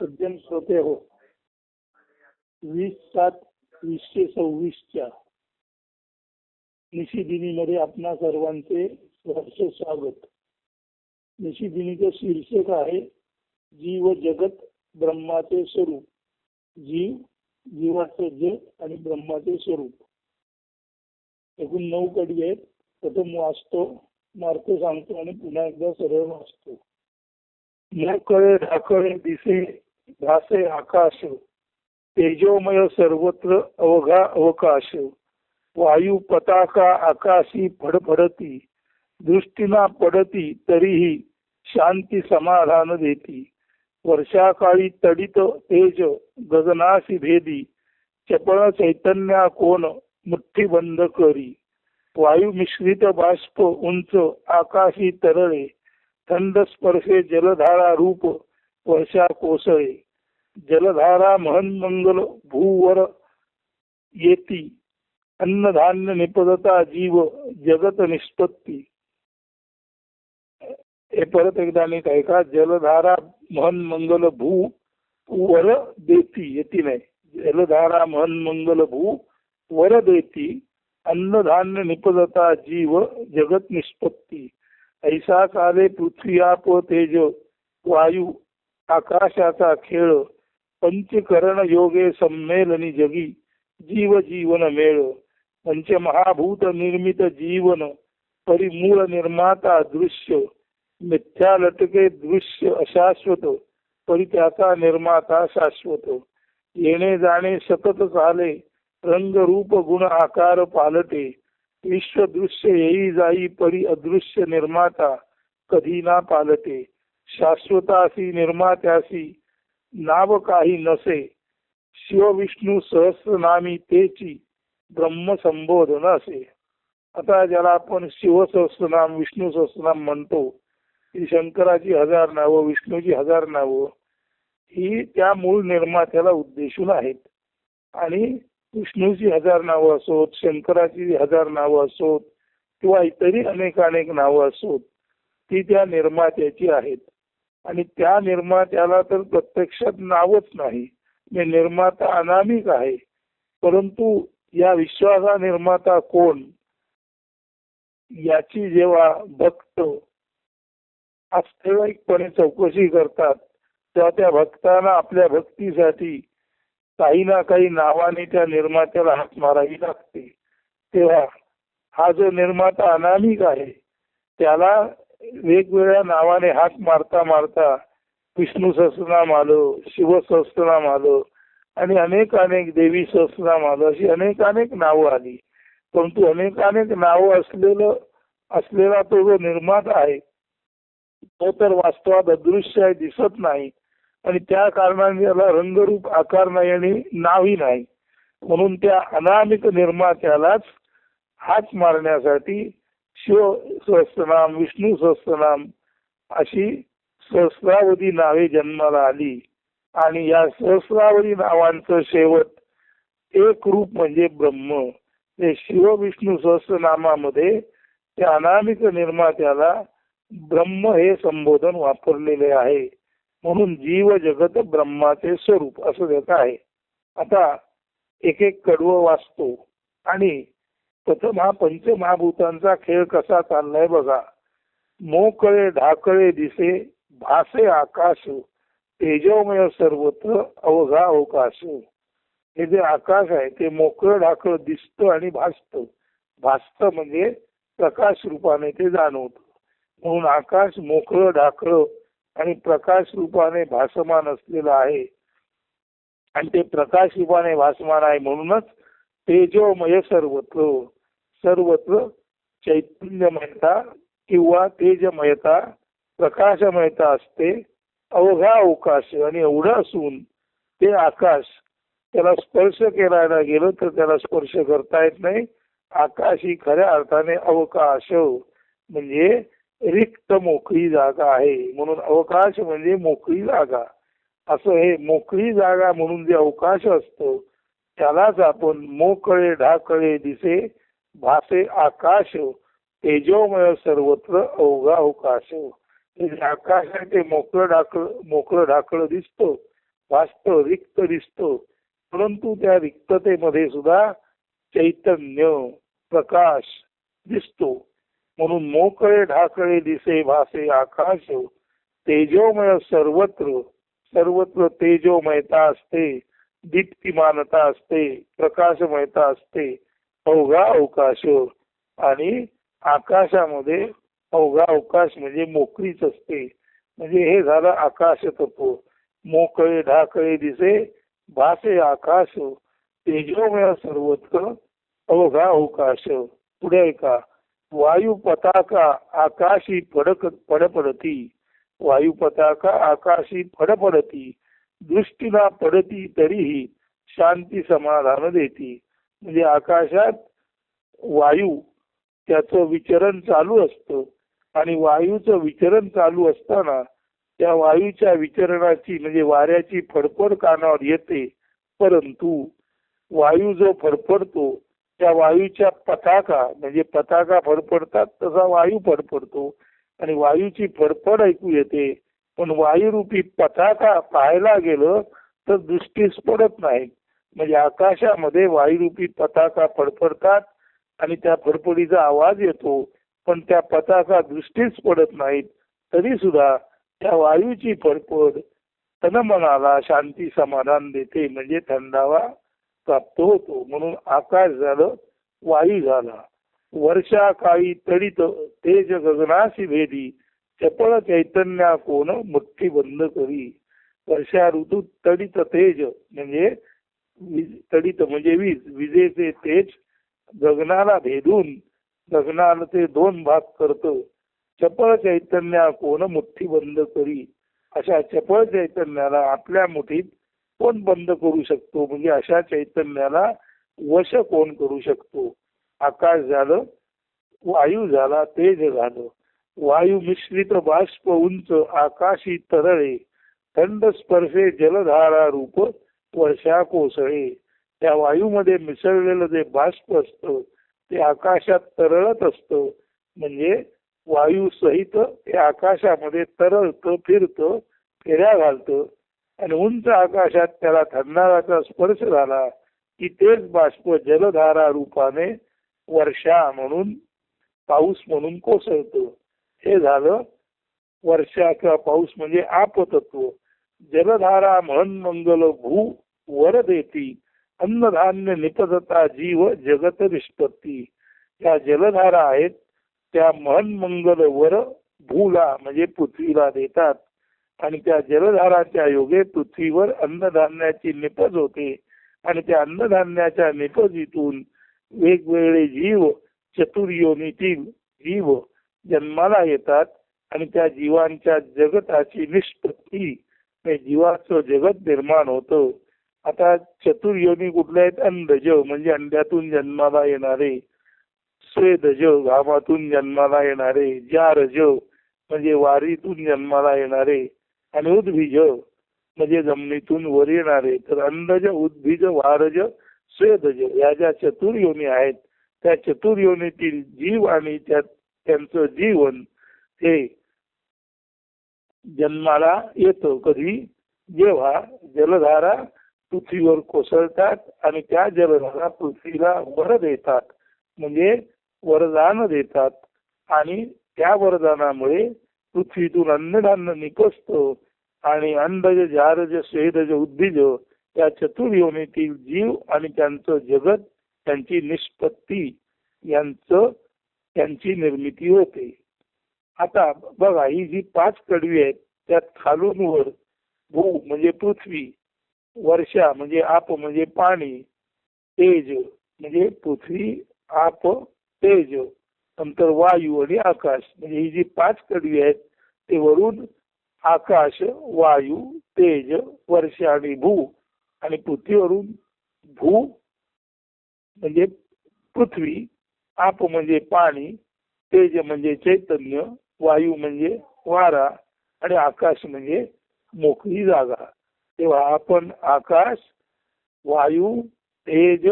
सज्जन श्रोते हो, 20/7/2026 निशिदिनीमध्ये आपणा सर्वांचे सहर्ष स्वागत. निशिदिनीचं शीर्षक आहे जीव जगत ब्रह्माचे स्वरूप. जीव, जीवाचे जग आणि ब्रह्माचे स्वरूप. एकूण 9 कडी आहेत. प्रथम वाचतो, मार्ग सांगतो आणि पुन्हा एकदा सरळ वाचतो. न कळे ढाकळे दिसे भासे आकाश, तेजोमय सर्वत्र अवघा अवकाश. वायू पताका आकाशी फडफडती, दृष्टीना पडती तरीही शांती समाधान देती. वर्षाकाळी तडित तेज गगनाशी भेदी, चपळ चैतन्या कोण मुठ्ठी बंद करी. वायू मिश्रित बाष्प उंच आकाशी तरळे, थंड स्पर्शे जलधारा रूप वर्षा कोसळे. जलधारा महन्मंगल भूवर येती, अन्नधान्य निपदता जीव जगत निष्पत्ती. हे परत एकदा नीट ऐका. जलधारा महन्मंगल भू वर देती, येती नाही, जलधारा महन्मंगल भू वर देती, अन्नधान्य निपदता जीव जगत निष्पत्ती. ऐसा काले पृथ्वी आप तेज वायू आकाशाचा खेळ, पंचकरण योगे संमेलनी जगी जीव जीवन मेळ. पंचमहाभूत निर्मित जीवन परिमूळ निर्माता दृश्य, मिथ्या लटके दृश्य अशाश्वत परी त्याचा निर्माता शाश्वत. येणे जाणे सतत चाले रंग रूप गुण आकार पालटे, विश्व दृश्य येई जाई परी अदृश्य निर्माता कधी ना पालटे. शाश्वतासी निर्मात्यासी नाव काही नसे, शिव विष्णू सहस्रनामी तेची ब्रह्म संबोधन असे. आता ज्याला आपण शिव सहस्रनाम विष्णू सहस्रनाम म्हणतो, ही शंकराची 1000 नावं, विष्णूची 1000 नावं ही त्या मूळ निर्मात्याला उद्देशून आहेत. आणि विष्णूची 1000 नावं असोत, शंकराची 1000 नावं असोत किंवा इतरही अनेक नावं असोत, ती त्या निर्मात्याची आहेत. आणि त्या निर्मात्याला तर प्रत्यक्षात नावच नाही, निर्माता अनामिक आहे. परंतु या विश्वाचा निर्माता कोण याची जेव्हा भक्त आस्थैवाईकपणे चौकशी करतात, तेव्हा त्या भक्तांना आपल्या भक्तीसाठी काही ना काही नावाने त्या निर्मात्याला हाक मारावी लागते. तेव्हा हा जो निर्माता अनामिक आहे त्याला वेगवेगळ्या नावाने हाक मारता मारता विष्णू सहस्रनाम आलं, शिव सहस्रनाम आलं आणि अनेक देवी सहस्रनाम आलं, अशी अनेक नावं आली. परंतु अनेक नावं असलेला तो जो निर्माता आहे तो तर वास्तवात अदृश्य आहे, दिसत नाही. आणि त्या कारणाने त्याला रंगरूप आकार नाही आणि नावही नाही. म्हणून त्या अनामिक निर्मात्यालाच हाक मारण्यासाठी शिव सहस्रनाम, विष्णू सहस्रनाम अशी सहस्रावधी नावे जन्माला आली. आणि या सहस्रावधी नावांचं शेवट एक रूप म्हणजे ब्रह्म. ते शिव विष्णू सहस्रनामामध्ये त्या अनामिक निर्मात्याला ब्रह्म हे संबोधन वापरलेले आहे. म्हणून जीव जगत ब्रह्माचे स्वरूप असं त्याचं आहे. आता एक कडवं वाचतो आणि प्रथम हा पंचमहाभूतांचा खेळ कसा चाललाय बघा. मोकळे ढाकळे दिसे भासे आकाश, तेजोमय सर्वत्र अवघा अवकाश. हे जे आकाश आहे ते मोकळं ढाकळ दिसतं आणि भासतं. भासतं म्हणजे प्रकाश रूपाने ते जाणवतं. म्हणून आकाश मोकळं ढाकळ आणि प्रकाश रूपाने भासमान असलेलं आहे. आणि ते प्रकाश रूपाने भासमान आहे म्हणूनच तेजोमय सर्वत्र चैतन्यमयता किंवा तेजमयता, प्रकाशमयता असते. अवघा अवकाश आणि एवढं असून ते आकाश त्याला स्पर्श करायला गेलं तर त्याला स्पर्श करता येत नाही. आकाश ही खऱ्या अर्थाने अवकाश म्हणजे रिक्त मोकळी जागा आहे. म्हणून अवकाश म्हणजे मोकळी जागा. असं हे मोकळी जागा म्हणून जे अवकाश असतो त्यालाच आपण मोकळे ढाकळे दिसे भासे आकाश, तेजोमय सर्वत्र अवघा अवकाश. आकाश आहे ते मोकळं ढाकळ दिसतो वास्तव रिक्त दिसतो, परंतु त्या रिक्ततेमध्ये सुद्धा चैतन्य प्रकाश दिसतो. म्हणून मोकळे ढाकळे दिसे भासे आकाश, तेजोमय सर्वत्र, सर्वत्र तेजोमयता असते, दीप्तिमानता असते, प्रकाशमयता असते, अवघा अवकाश. आणि आकाशामध्ये अवघा अवकाश म्हणजे मोकळीच असते. म्हणजे हे झालं आकाश तत्व. मोकळे ढाकळे दिसे भासे आकाश, तेजोमय सर्वत्र अवघा अवकाश. पुढे ऐका, वायू पताका आकाशी फडफडती, वायू पताका आकाशी फडफडती, दृष्टीला पडती तरीही शांती समाधान देती. म्हणजे आकाशात वायू त्याचं विचरण चालू असतं आणि वायूचं विचरण चालू असताना त्या वायूच्या विचरणाची म्हणजे वाऱ्याची फडफड कानावर येते, परंतु वायू जो फडफडतो त्या वायूच्या पताका म्हणजे पताका फडफडतात तसा वायू फडफडतो आणि वायूची फडफड ऐकू येते, पण वायुरूपी पताका पाहायला गेलं तर दृष्टीस पडत नाही. म्हणजे आकाशामध्ये वायुरूपी पताका फडफडतात आणि त्या फडफडीचा आवाज येतो, पण त्या पताका दृष्टीस पडत नाहीत, तरी सुद्धा त्या वायूची फडफड तनमनाला शांती समाधान देते, म्हणजे थंडावा प्राप्त होतो. म्हणून आकाश झालं, वायू झाला. वर्षा काळी तडित तेज गगनाशी भेदी, चपळ चैतन्या कोण मुठ्ठी बंद करी. वर्षा ऋतूत तडित तेज म्हणजे तडित म्हणजे वीज, विजेचे तेज गगनाला भेदून गगनाला ते दोन भाग करतं. चपळ चैतन्या कोण मुठ्ठी बंद करी. अशा चपळ चैतन्याला आपल्या मुठीत कोण बंद करू शकतो, म्हणजे अशा चैतन्याला वश कोण करू शकतो. आकाश झालं, वायू झाला, तेज झालं. वायू मिश्रित बाष्प उंच आकाशी तरळे, थंड स्पर्शे जलधारा रूप वर्षा कोसळे. त्या वायूमध्ये मिसळलेलं जे बाष्प असतं ते आकाशात तरळत असतं, म्हणजे वायू सहित ते आकाशामध्ये तरळतं, फिरतं, फेऱ्या घालतं आणि उंच आकाशात त्याला थंडाव्याचा स्पर्श झाला की तेच बाष्प जलधारा रूपाने वर्षा म्हणून पाऊस म्हणून कोसळतं. हे झालं वर्षा किंवा पाऊस म्हणजे आपतत्व. जलधारा म्हण मंगल भू वर देती, अन्नधान्य निपजता जीव जगत निष्पत्ती. त्या जलधारा आहेत त्या म्हण मंगल वर भूला म्हणजे पृथ्वीला देतात आणि त्या जलधाराच्या योगे पृथ्वीवर अन्नधान्याची निपज होते आणि त्या अन्नधान्याच्या निपजीतून वेगवेगळे जीव चतुर्योनीतील जीव जन्माला येतात आणि त्या जीवांच्या जगताची निष्पत्ती जीवाचं जगत निर्माण होतं. आता चतुर्योनी कुठल्या आहेत? अंडज म्हणजे अंड्यातून जन्माला येणारे, स्वेदज घामातून जन्माला येणारे, जारज म्हणजे वारीतून जन्माला येणारे आणि उद्भिज म्हणजे जमिनीतून वर येणारे. तर अंडज, उद्भिज, वारज, स्वेदज या ज्या चतुर्योनी आहेत त्या चतुर्योनीतील जीव आणि त्यांचं जीवन हे जन्माला येतं. कधी? जेव्हा जलधारा पृथ्वीवर कोसळतात आणि त्या जलधारा पृथ्वीला वर देतात म्हणजे वरदान देतात आणि त्या वरदानामुळे पृथ्वीतून अन्नधान्य निपजतं आणि अंडज, जारज, स्वेदज, उद्भिज या चतुर्योनीतील जीव आणि त्यांचं जगत, त्यांची निष्पत्ती त्यांची निर्मिती होते. आता बघा, ही जी 5 कडवी आहेत त्यात खालून वर भू म्हणजे पृथ्वी, वर्षा म्हणजे आप म्हणजे पाणी, तेज म्हणजे पृथ्वी, आप, तेज, नंतर वायू आणि आकाश. म्हणजे ही जी 5 कडवी आहेत ते वरून आकाश, वायू, तेज, वर्षा आणि भू आणि पृथ्वीवरून भू म्हणजे पृथ्वी, आप म्हणजे पाणी, तेज म्हणजे चैतन्य, वायू म्हणजे वारा आणि आकाश म्हणजे मोकळी जागा. तेव्हा आपण आकाश, वायू, तेज,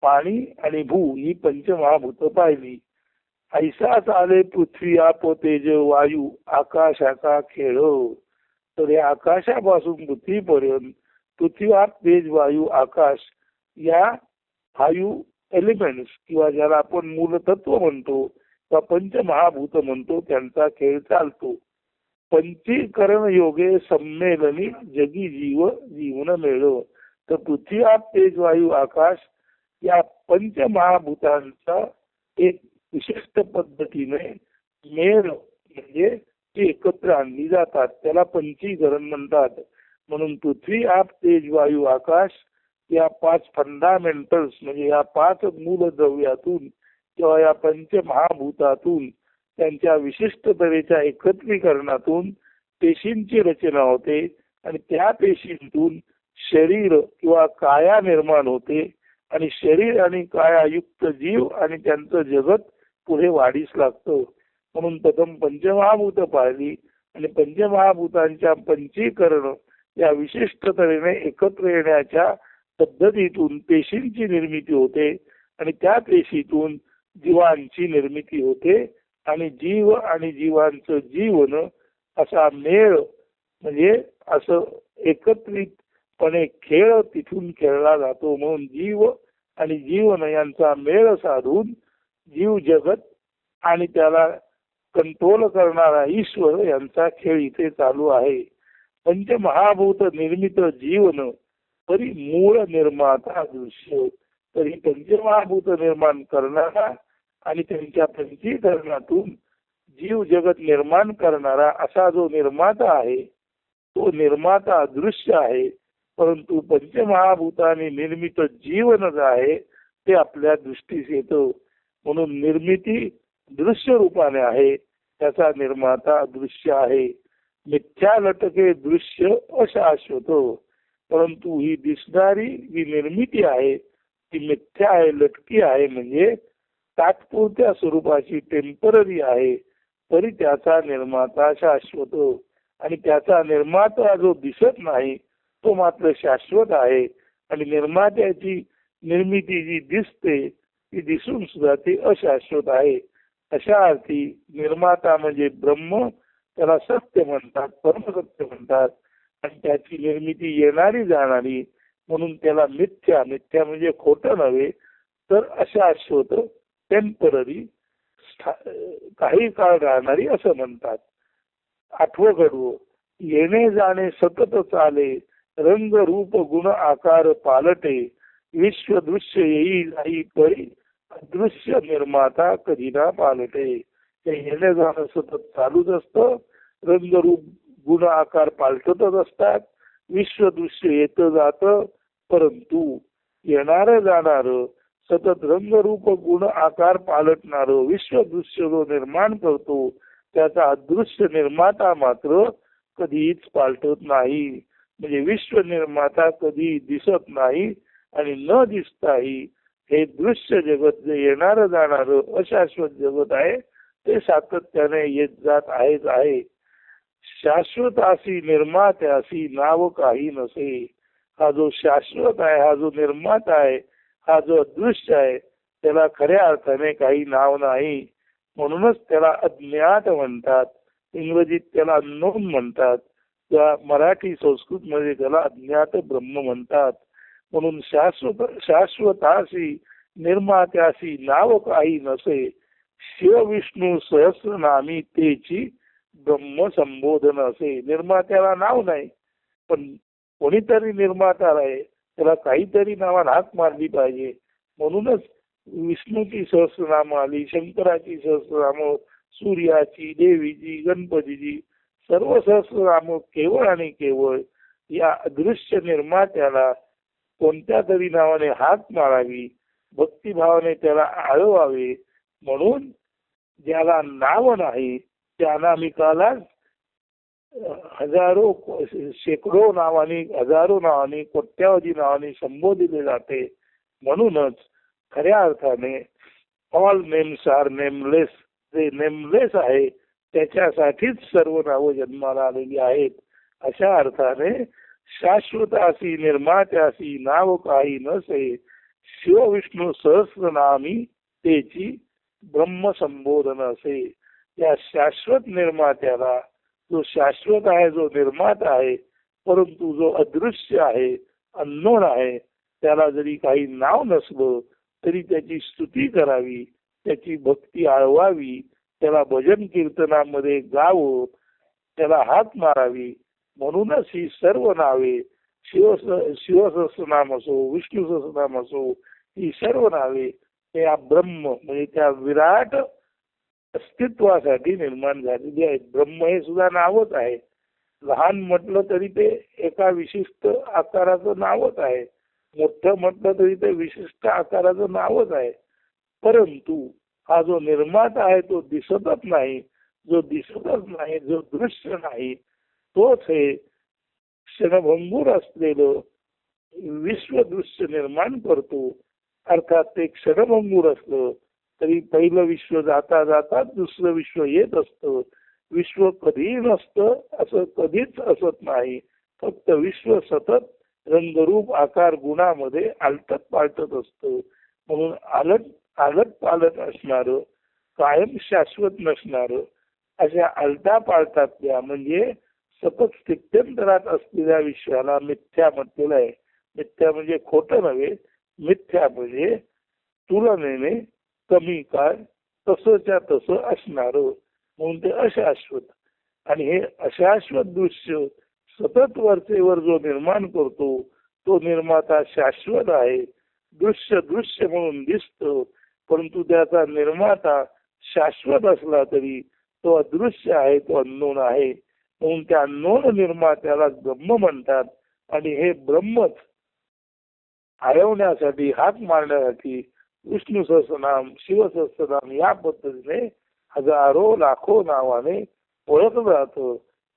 पाणी आणि भू ही पंचमहाभूत पाहिली. ऐसाच आले पृथ्वी, आप, तेज, वायू, आकाशाचा खेळ. तर या आकाशापासून पृथ्वीपर्यंत, पृथ्वी आप तेज वायू आकाश या 5 एलिमेंट्स किंवा ज्याला आपण मूलतत्व म्हणतो किंवा पंचमहाभूत म्हणतो त्यांचा खेळ चालतो. पंचीकरण योगे संमेलनी जगी जीव जीवन मेळ. तर पृथ्वी आप तेज वायू आकाश या पंचमहाभूतांचा एक विशिष्ट पद्धतीने मेळ म्हणजे ती एकत्र आणली जातात, त्याला पंचीकरण म्हणतात. म्हणून पृथ्वी आप तेज वायू आकाश या 5 फंडामेंटल्स म्हणजे या 5 मूलद्रव्यातून किंवा या पंचमहाभूतातून त्यांच्या विशिष्ट तऱ्हेच्या एकत्रीकरणातून पेशींची रचना होते आणि त्या पेशींतून शरीर किंवा काया निर्माण होते आणि शरीर आणि कायायुक्त जीव आणि त्यांचं जगत पुढे वाढीस लागतं. म्हणून प्रथम पंचमहाभूत पाहिली आणि पंचमहाभूतांच्या पंचीकरण या विशिष्ट तऱ्हेने एकत्र येण्याच्या पद्धतीतून पेशींची निर्मिती होते आणि त्या पेशीतून जीवांची निर्मिती होते आणि जीव आणि जीवांचं जीवन असा मेळ म्हणजे असं एकत्रितपणे खेळ तिथून खेळला जातो. म्हणून जीव आणि जीवन यांचा मेळ साधून जीव जगत आणि त्याला कंट्रोल करणारा ईश्वर यांचा खेळ इथे चालू आहे. पंचमहाभूत निर्मित जीवन तरी मूळ निर्माता दृश्य. तरी पंचमहाभूत निर्माण करणारा आणि त्यांच्या पंचीकरणातून जीव जगत निर्माण करणारा असा जो निर्माता आहे तो निर्माता दृश्य आहे. परंतु पंचमहाभूताने निर्मित जीवन जे आहे ते आपल्या दृष्टीस येतं. म्हणून निर्मिती दृश्य रूपाने आहे, त्याचा निर्माता दृश्य आहे. मिथ्या लटके दृश्य अशाश्वत. परंतु ही दिसणारी जी निर्मिती आहे ती मिथ्या आहे, लटकी आहे, म्हणजे तात्पुरत्या स्वरूपाची टेम्पररी आहे. तरी त्याचा निर्माता शाश्वत आणि त्याचा निर्माता जो दिसत नाही तो मात्र शाश्वत आहे. आणि निर्मात्याची निर्मिती जी दिसते ती दिसून सुद्धा ती अशाश्वत आहे. अशा अर्थी निर्माता म्हणजे ब्रह्म, त्याला सत्य म्हणतात, परमसत्य म्हणतात. आणि त्याची निर्मिती येणारी जाणारी म्हणून त्याला मिथ्या, मिथ्या म्हणजे खोटं नव्हे तर अशाश्वत, टेम्पररी, काही काळ राहणारी असं म्हणतात. 8वं कडवं, येणे जाणे सतत चाले, रंग रूप गुण आकार पालटे, विश्व दृश्य येई जाई परी, अदृश्य निर्माता कधी ना पालटे. हे येणे जाणं सतत चालूच असतं, रंगरूप गुण आकार पालटतच असतात, विश्व दृश्य येतं जातं, परंतु येणार जाणार सतत रंगरूप गुण आकार पालटणार विश्व दृश्य जो निर्माण करतो त्याचा अदृश्य निर्माता मात्र कधीच पालटत नाही. म्हणजे विश्व निर्माता कधी दिसत नाही आणि न दिसताही हे दृश्य जगत जे येणार जाणार अशाश्वत जगत आहे ते सातत्याने येत जात आहेच आहे. शाश्वतासी निर्मात्यासी नाव काही नसे. हा जो शाश्वत आहे, हा जो निर्माता आहे, हा जो अदृश्य आहे त्याला खऱ्या अर्थाने काही नाव नाही. म्हणूनच त्याला अज्ञात म्हणतात, इंग्रजीत त्याला अननोन म्हणतात, किंवा मराठी संस्कृत मध्ये त्याला अज्ञात ब्रह्म म्हणतात. म्हणून शाश्वतासी निर्मात्यासी नाव काही नसे, शिव विष्णू सहस्रनामी तेची ब्रह्म संबोधन असे. निर्मात्याला नाव नाही पण कोणीतरी निर्माता आहे, त्याला काहीतरी नावाने हाक मारली पाहिजे. म्हणूनच विष्णूची सहस्रनाम आली, शंकराची सहस्रनाम, सूर्याची, देवीची, गणपतीची, सर्व सहस्रनाम केवळ आणि केवळ या अदृश्य निर्मात्याला कोणत्या तरी नावाने हाक मारावी, भक्तिभावाने त्याला आळवावे. म्हणून ज्याला नाव नाही त्या अनामिकाला हजारो शेकडो नावानी, हजारो नावानी, कोट्यावधी नावानी संबोधिले जाते. म्हणूनच खऱ्या अर्थाने ऑल नेम्स आर नेमलेस. जे नेमलेस आहे त्याच्यासाठीच सर्व नावं जन्माला आलेली आहेत. अशा अर्थाने शाश्वतासी निर्मात्यासी नाव काही नसे, शिव विष्णू सहस्रनामी तेची ब्रह्म संबोधन असे. या शाश्वत निर्मात्याला जो शाश्वत आहे, जो निर्माता आहे, परंतु जो अदृश्य आहे, अननोन आहे, त्याला जरी काही नाव नसलं तरी त्याची स्तुती करावी, त्याची भक्ती आळवावी, त्याला भजन कीर्तनामध्ये गावं, त्याला हात मारावी. म्हणूनच ही सर्व नावे शिवसहस्रनाम असो, विष्णू सहस्रनाम असो, ही सर्व नावे त्या ब्रह्म म्हणजे त्या विराट अस्तित्वासाठी निर्माण झालेली आहेत. ब्रह्म हे सुद्धा नावच आहे. लहान म्हटलं तरी ते एका विशिष्ट आकाराचं नावच आहे, मोठं म्हटलं तरी ते विशिष्ट आकाराचं नावच आहे. परंतु हा जो निर्माता आहे तो दिसतच नाही, जो दिसतच नाही, जो दृश्य नाही, तोच हे क्षणभंगूर असलेलं विश्वदृश्य निर्माण करतो. अर्थात ते क्षणभंगूर असलं तरी पहिलं विश्व जाता जाता दुसरं विश्व येत असतं. विश्व कधीही नसतं असं कधीच असत नाही. फक्त विश्व सतत रंगरूप आकार गुणामध्ये आलटत पालटत असतं. म्हणून आलट पालट असणार, कायम शाश्वत नसणार, अशा आलटा पालटातल्या म्हणजे सतत स्थित्यंतरात असलेल्या विश्वाला मिथ्या म्हटलेलं आहे. मिथ्या म्हणजे खोटं नव्हे, मिथ्या म्हणजे तुलनेने कमी काळ तसंच्या तसं असणार, म्हणून ते अशाश्वत. आणि हे अशाश्वत दृश्य सतत वरचेवर जो निर्माण करतो तो निर्माता शाश्वत आहे. दृश्य दृश्य म्हणून दिसतं, परंतु त्याचा निर्माता शाश्वत असला तरी तो अदृश्य आहे, तो अननोन आहे. म्हणून त्या अननोन निर्मात्याला ब्रह्म म्हणतात. आणि हे ब्रह्मच हरवण्यासाठी, हाक मारण्यासाठी विष्णू सहस्रनाम, शिव सहस्रनाम या पद्धतीने हजारो लाखो नावाने ओळखलं जातं.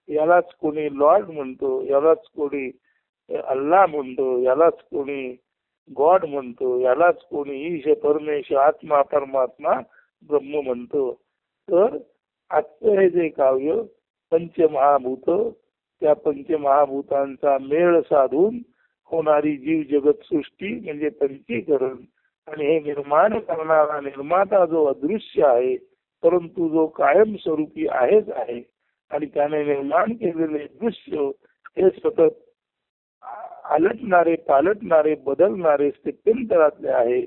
यालाच कोणी लॉर्ड म्हणतो, यालाच कोणी अल्लाह म्हणतो, यालाच कोणी गॉड म्हणतो, यालाच कोणी ईश परमेश आत्मा परमात्मा ब्रह्म म्हणतो. तर आजचं हे जे काव्य पंचमहाभूत, त्या पंचमहाभूतांचा मेळ साधून होणारी जीव जगत सृष्टी म्हणजे पंचीकरण, आणि हे निर्माण करणारा निर्माता जो अदृश्य आहे परंतु जो कायमस्वरूपी आहेच आहे, आणि त्याने निर्माण केलेले दृश्य हे सतत आलटणारे, पालटणारे, बदलणारे, स्थित्यंतरातले आहे.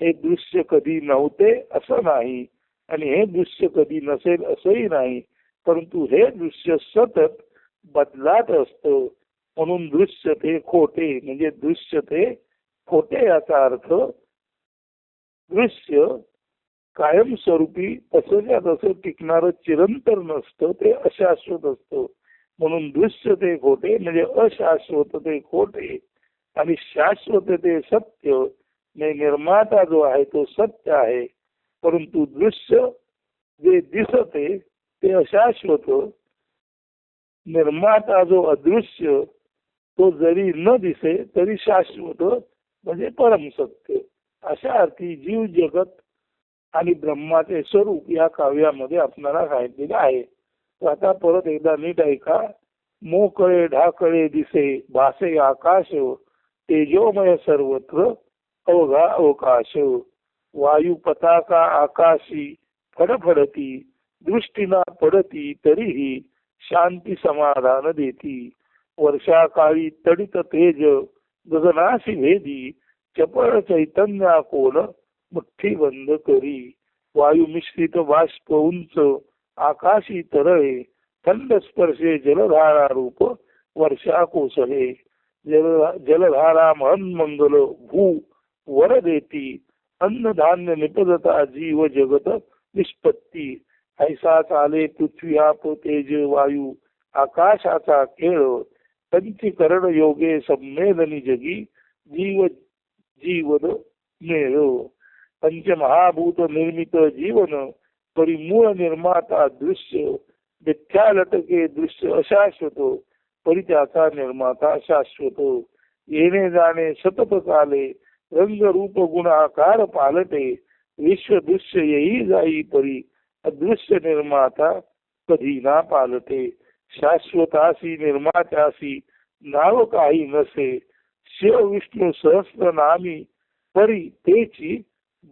हे दृश्य कधी नव्हते असं नाही, आणि हे दृश्य कधी नसेल असंही नाही, परंतु हे दृश्य सतत बदलात असतं. म्हणून दृश्य ते खोटे म्हणजे दृश्य ते खोटे, याचा अर्थ दृश्य कायमस्वरूपी तसंच्या तसं टिकणारं चिरंतर नसतं, ते अशाश्वत असतं. म्हणून दृश्य ते खोटे म्हणजे अशाश्वत ते खोटे, आणि शाश्वत ते सत्य म्हणजे निर्माता जो आहे तो सत्य आहे. परंतु दृश्य जे दिसते ते अशाश्वत, निर्माता जो अदृश्य तो जरी न दिसे तरी शाश्वत म्हणजे परम सत्य. अशा अर्थी जीव जगत आणि ब्रह्माचे स्वरूप या काव्यामध्ये आपल्याला सांगितलेले आहे. तर आता परत एकदा नीट ऐका. मोकळे ढाकळे दिसे भासे आकाश, तेजोमय सर्वत्र अवघा अवकाश. वायू पताका आकाशी फडफडती, दृष्टीना पडती तरीही शांती समाधान देती. वर्षाकाळी तडित तेज गगनाशी भेदी, चपळ चैतन्या कोल मुठ्ठी बंद करी. वायू मिश्रित बाष्प उंच आकाशी तरळे, थंड स्पर्शे जलधारा रूप वर्षा कोसळे. जलधारा मंगल भू वर देती, अन्नधान्य निपदता जीव जगत निष्पत्ती. ऐसा चाले पृथ्वी आप तेज वायू आकाशाचा खेळ, पंचीकरण योगे संमेलनी जगी जीव जीवन मेळ. पंचमहाभूत निर्मित जीवन परिमूळ निर्माता दृश्य, मिथ्या लटके दृश्य अशाश्वत, परी त्याचा निर्माता शाश्वत. येणे जाणे सतत काले, रंग रूप गुण आकार पालटे. विश्व दृश्य येई जाई परी, अदृश्य निर्माता कधी ना पालटे. शाश्वतासी निर्मात्यासी नाव काही नसे, शिव विष्णू सहस्र नामी परी तेची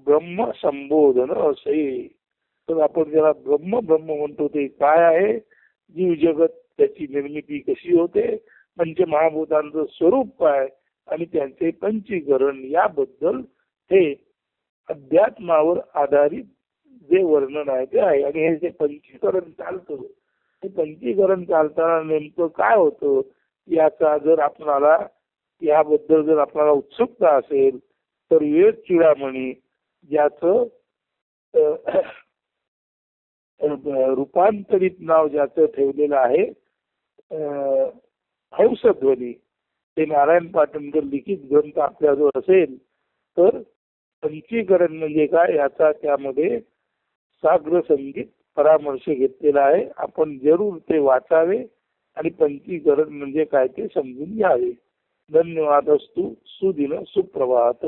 ब्रह्म संबोधन असे. तर आपण ज्याला ब्रह्म ब्रह्म म्हणतो ते काय आहे, जीव जगत त्याची निर्मिती कशी होते, पंचमहाभूतांचं स्वरूप काय आणि त्यांचे पंचीकरण याबद्दल हे अध्यात्मावर आधारित जे वर्णन आहे ते आहे. आणि हे जे पंचीकरण चालतं ते पंचीकरण चालताना नेमकं काय होतं याचा जर आपणाला याबद्दल जर आपल्याला उत्सुकता असेल तर वेद चूडामणी ज्याचं रूपांतरित नाव ज्याचं ठेवलेलं आहे हंसध्वनी, ते नारायण पाटणकर लिखित ग्रंथ आपल्याजवळ असेल तर पंचीकरण म्हणजे काय याचा त्यामध्ये साग्र संगीत परामर्श घेतलेला आहे. आपण जरूर ते वाचावे आणि पंचीकरण म्हणजे काय ते समजून घ्यावे. धन्यवाद. असतो. सुदिन सुप्रभात.